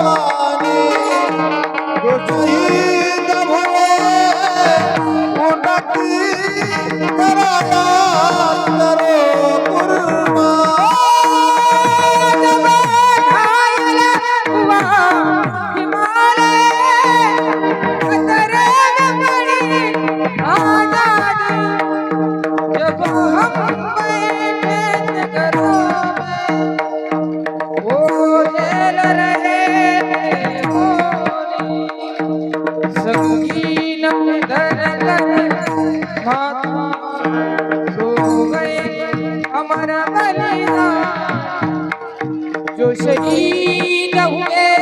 भवानी जो शहीद हुए उनकी कराया करो कुर्बान। जो शहीद हुए